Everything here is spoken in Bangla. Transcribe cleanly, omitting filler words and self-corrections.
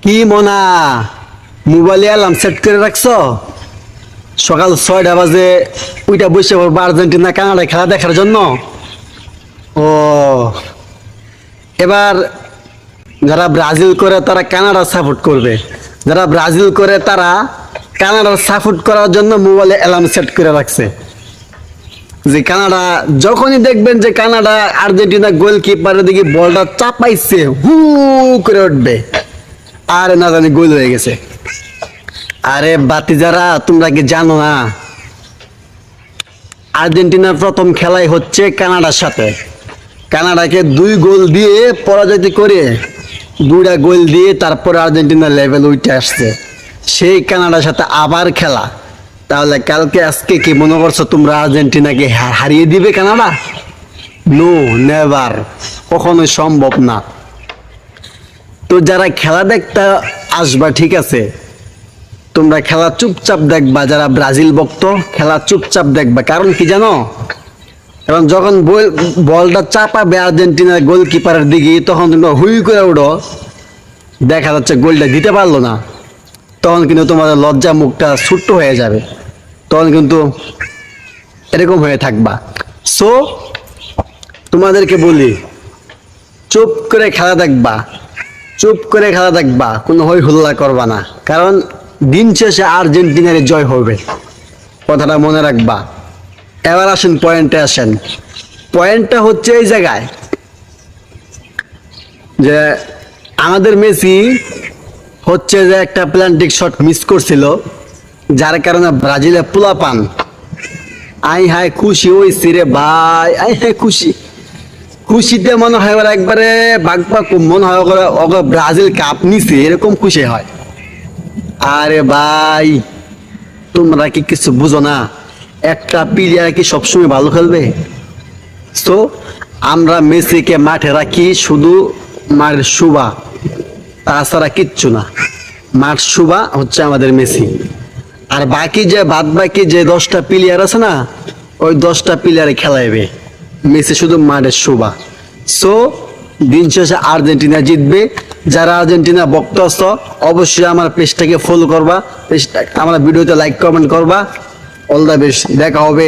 কি মনা, মোবাইলে অ্যালার্ম সেট করে রাখছো? সকাল 6টা বাজে ওইটা বসে পড়বো আর্জেন্টিনা কানাডা খেলা দেখার জন্য। ও, এবার যারা ব্রাজিল করে তারা কানাডা সাপোর্ট করবে, যারা ব্রাজিল করে তারা কানাডার সাপোর্ট করার জন্য মোবাইলে অ্যালার্ম সেট করে রাখছে যে কানাডা, যখনই দেখবেন যে কানাডা আর্জেন্টিনা গোলকিপারের দিকে বলটা চাপাইছে, হু করে উঠবে, আর না জানি গোল হয়ে গেছে। আরে বাতি যারা, তোমরা কি জানো না আর্জেন্টিনার প্রথম খেলাই হচ্ছে কানাডার সাথে, কানাডাকে 2 গোল দিয়ে পরাজিত করে 2টা গোল দিয়ে তারপরে আর্জেন্টিনার লেভেল উঠে আসছে, সেই কানাডার সাথে আবার খেলা। তাহলে কালকে আজকে কি মনে করছো তোমরা আর্জেন্টিনাকে হারিয়ে দিবে কানাডা? নো, নেভার, কখনোই সম্ভব না। তো যারা খেলা দেখতে আসবা ঠিক আছে, তোমরা খেলা চুপচাপ দেখবা, যারা ব্রাজিল ভক্ত খেলা চুপচাপ দেখবা। কারণ কি জানো, কারণ যখন বলটা চাপাবে আর্জেন্টিনার গোলকিপারের দিকে, তখন তোমরা হুই করে উঠো, দেখা যাচ্ছে গোলটা দিতে পারলো না, তখন কিন্তু তোমাদের লজ্জা মুখটা ছোট্ট হয়ে যাবে, তখন কিন্তু এরকম হয়ে থাকবা। সো তোমাদেরকে বলি, চুপ করে খেলা দেখবা, চুপ করে খেলা দেখবা, কোনো হই হুল্লা করবা না, কারণ দিন শেষে আর্জেন্টিনার জয় হবে, কথাটা মনে রাখবা। এবার আসেন পয়েন্টে আসেন। পয়েন্টটা হচ্ছে এই জায়গায় যে আমাদের মেসি হচ্ছে যে একটা প্ল্যান্টিক শট মিস করছিল, যার কারণে ব্রাজিলে পোলাপান আই হায় খুশি হইছি রে ভাই, আই হায় খুশি, খুশিতে মনে হয় ওরা একবারে বাগবা, মনে হয় ওরা ব্রাজিল কাপ নিছে এরকম খুশি হয়। আরে ভাই, তোমরা কি কিছু বুঝো না? একটা প্লেয়ার কি সবসময় ভালো খেলবে? তো আমরা মেসিকে মাঠে রাখি শুধু মাঠের শোভা, তাছাড়া কিচ্ছু না। মাঠ শোভা হচ্ছে আমাদের মেসি, আর বাকি যে বাদ বাকি যে 10টা প্লেয়ার আছে না, ওই 10টা প্লেয়ারে খেলাইবে, মেসি শুধু মাঠের শোভা। সো দিন শেষে আর্জেন্টিনা জিতবে। যারা আর্জেন্টিনা ভক্ত আছো অবশ্যই আমার পেজটাকে ফলো করবা, আমার ভিডিওতে লাইক কমেন্ট করবা। অল দ্য বেস্ট, দেখা হবে